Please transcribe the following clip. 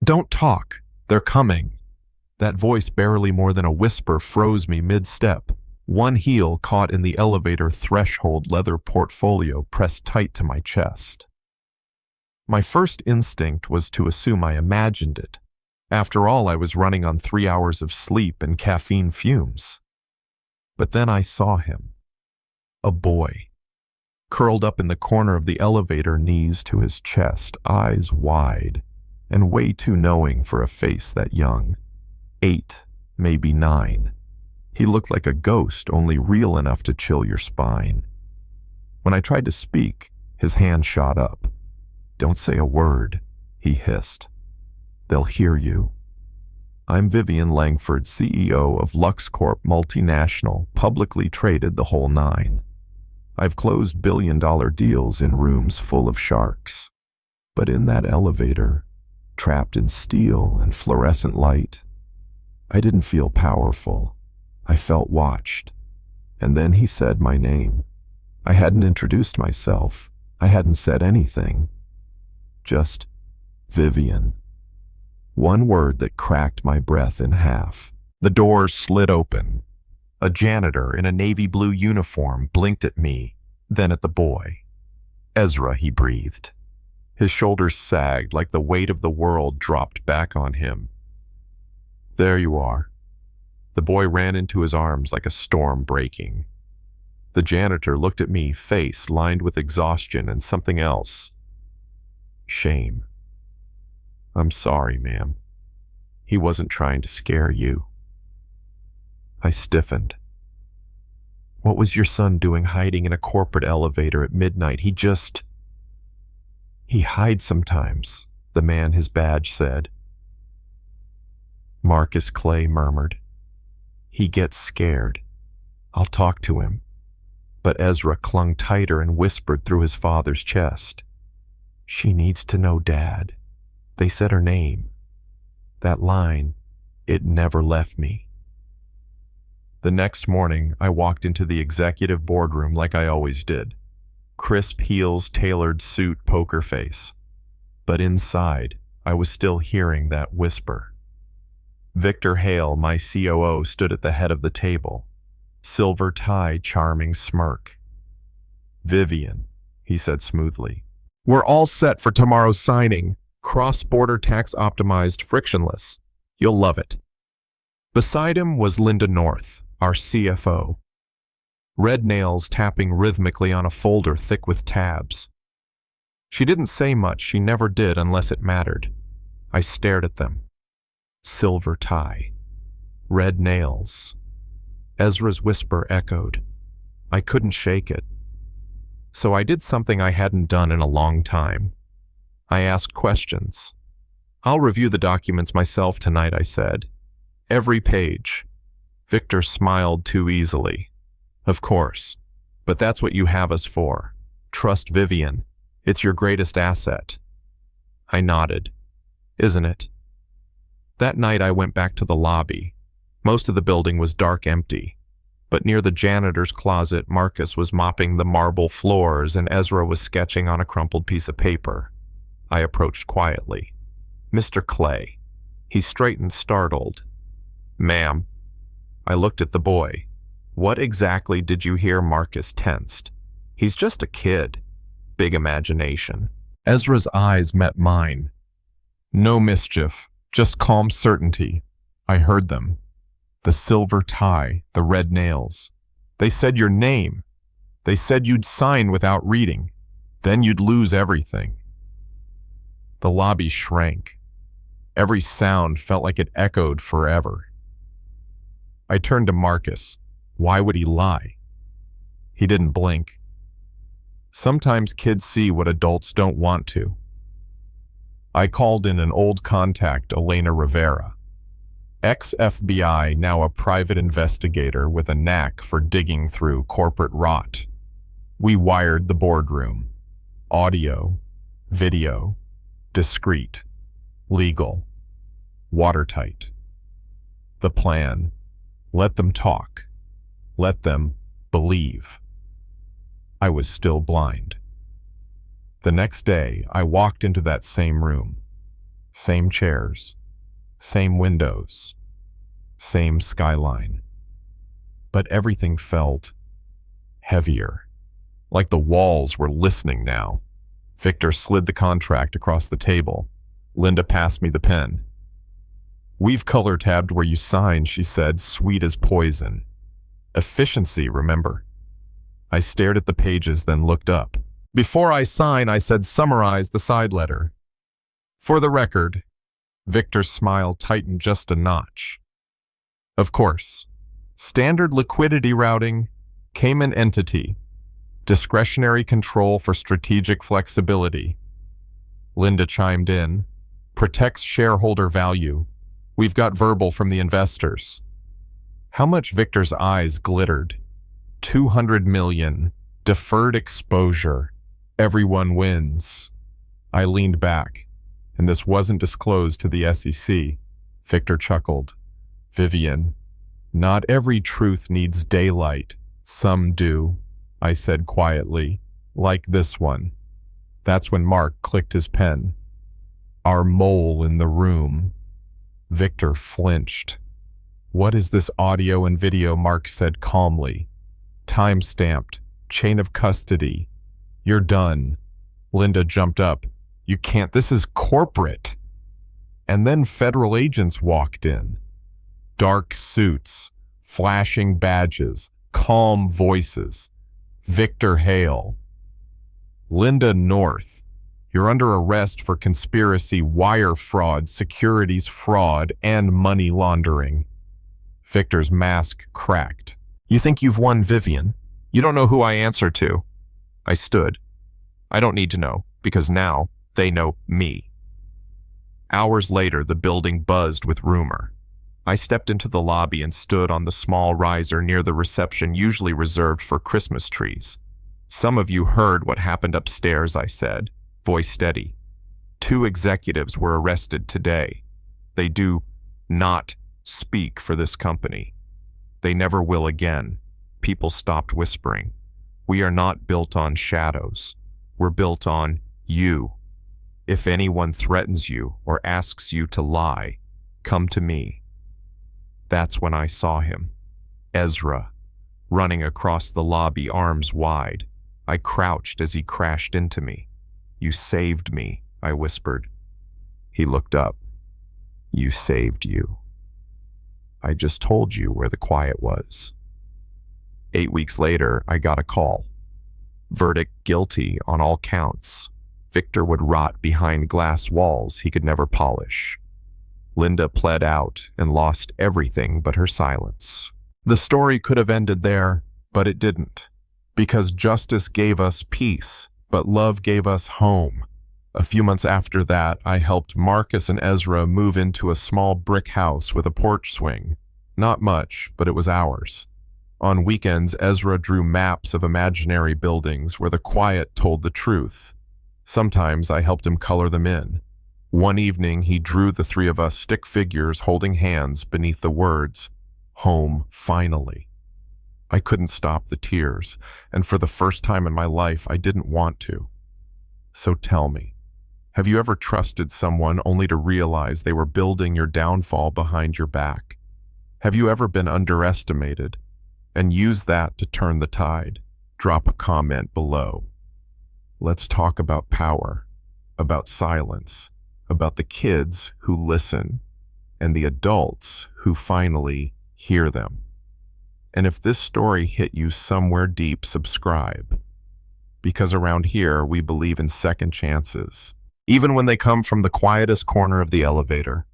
Don't talk. They're coming. That voice, barely more than a whisper, froze me mid-step. One heel caught in the elevator threshold leather portfolio pressed tight to my chest. My first instinct was to assume I imagined it. After all, I was running on 3 hours of sleep and caffeine fumes. But then I saw him. A boy. Curled up in the corner of the elevator, knees to his chest, eyes wide, and way too knowing for a face that young. 8, maybe 9. He looked like a ghost, only real enough to chill your spine. When I tried to speak, his hand shot up. "Don't say a word," he hissed. "They'll hear you." "I'm Vivian Langford, CEO of LuxCorp Multinational, publicly traded the whole nine. I've closed billion-dollar deals in rooms full of sharks. But in that elevator, trapped in steel and fluorescent light, I didn't feel powerful. I felt watched. And then he said my name. I hadn't introduced myself. I hadn't said anything. Just Vivian. One word that cracked my breath in half. The doors slid open. A janitor in a navy blue uniform blinked at me, then at the boy. "Ezra," he breathed. His shoulders sagged like the weight of the world dropped back on him. "There you are." The boy ran into his arms like a storm breaking. The janitor looked at me, face lined with exhaustion and something else. Shame. "I'm sorry, ma'am. He wasn't trying to scare you." I stiffened. "What was your son doing hiding in a corporate elevator at midnight? He hides sometimes," the man his badge said. Marcus Clay murmured. "He gets scared. I'll talk to him." But Ezra clung tighter and whispered through his father's chest. "She needs to know Dad." They said her name. That line, it never left me. The next morning, I walked into the executive boardroom like I always did. Crisp heels, tailored suit, poker face. But inside, I was still hearing that whisper. Victor Hale, my COO, stood at the head of the table. Silver tie, charming smirk. "Vivian," he said smoothly. "We're all set for tomorrow's signing. Cross-border tax optimized, frictionless. You'll love it." Beside him was Linda North, our CFO. Red nails tapping rhythmically on a folder thick with tabs. She didn't say much, she never did unless it mattered. I stared at them. Silver tie. Red nails. Ezra's whisper echoed. I couldn't shake it. So I did something I hadn't done in a long time. I asked questions. "I'll review the documents myself tonight," I said. "Every page." Victor smiled too easily. "Of course. But that's what you have us for. Trust Vivian. It's your greatest asset." I nodded. "Isn't it?" That night I went back to the lobby. Most of the building was dark empty. But near the janitor's closet, Marcus was mopping the marble floors and Ezra was sketching on a crumpled piece of paper. I approached quietly. "Mr. Clay." He straightened, startled. "Ma'am." I looked at the boy. "What exactly did you hear?" Marcus tensed. "He's just a kid." Big imagination. Ezra's eyes met mine. "No mischief, just calm certainty." I heard them. The silver tie, the red nails. "They said your name. They said you'd sign without reading. Then you'd lose everything." The lobby shrank. Every sound felt like it echoed forever. I turned to Marcus. Why would he lie? He didn't blink. Sometimes kids see what adults don't want to. I called in an old contact, Elena Rivera. Ex-FBI, now a private investigator with a knack for digging through corporate rot. We wired the boardroom. Audio, video, discreet, legal, watertight. The plan: let them talk, let them believe. I was still blind. The next day, I walked into that same room. Same chairs, same windows, same skyline. But everything felt heavier, like the walls were listening now. Victor slid the contract across the table. Linda passed me the pen. "We've color-tabbed where you sign," she said, sweet as poison. "Efficiency, remember?" I stared at the pages, then looked up. "Before I sign," I said, "summarize the side letter." "For the record." Victor's smile tightened just a notch. "Of course. Standard liquidity routing, Cayman entity, discretionary control for strategic flexibility." Linda chimed in. "Protects shareholder value. We've got verbal from the investors." How much? Victor's eyes glittered. 200 million. Deferred exposure. Everyone wins. I leaned back. "And this wasn't disclosed to the SEC. Victor chuckled. "Vivian, not every truth needs daylight. Some do," I said quietly. "Like this one." That's when Mark clicked his pen. "Our mole in the room." Victor flinched. "What is this audio and video?" Mark said calmly. "Time-stamped. Chain of custody. You're done." Linda jumped up. "You can't. This is corporate." And then federal agents walked in. Dark suits, flashing badges, calm voices. "Victor Hale." "Linda North, you're under arrest for conspiracy, wire fraud, securities fraud, and money laundering." Victor's mask cracked. "You think you've won, Vivian? You don't know who I answer to." I stood. "I don't need to know, because now they know me." Hours later, the building buzzed with rumor. I stepped into the lobby and stood on the small riser near the reception usually reserved for Christmas trees. "Some of you heard what happened upstairs," I said, voice steady. "2 executives were arrested today. They do not speak for this company. They never will again." People stopped whispering. "We are not built on shadows. We're built on you. If anyone threatens you or asks you to lie, come to me." That's when I saw him, Ezra, running across the lobby, arms wide. I crouched as he crashed into me. "You saved me," I whispered. He looked up. "You saved you. I just told you where the quiet was." 8 weeks later, I got a call. Verdict: guilty on all counts. Victor would rot behind glass walls he could never polish. Linda pled out and lost everything but her silence. The story could have ended there, but it didn't. Because justice gave us peace, but love gave us home. A few months after that, I helped Marcus and Ezra move into a small brick house with a porch swing. Not much, but it was ours. On weekends, Ezra drew maps of imaginary buildings where the quiet told the truth. Sometimes I helped him color them in. One evening, he drew the 3 of us stick figures holding hands beneath the words, "Home, finally." I couldn't stop the tears, and for the first time in my life, I didn't want to. So tell me, have you ever trusted someone only to realize they were building your downfall behind your back? Have you ever been underestimated and used that to turn the tide? Drop a comment below. Let's talk about power, about silence, about the kids who listen, and the adults who finally hear them. And if this story hit you somewhere deep, subscribe. Because around here, we believe in second chances, even when they come from the quietest corner of the elevator.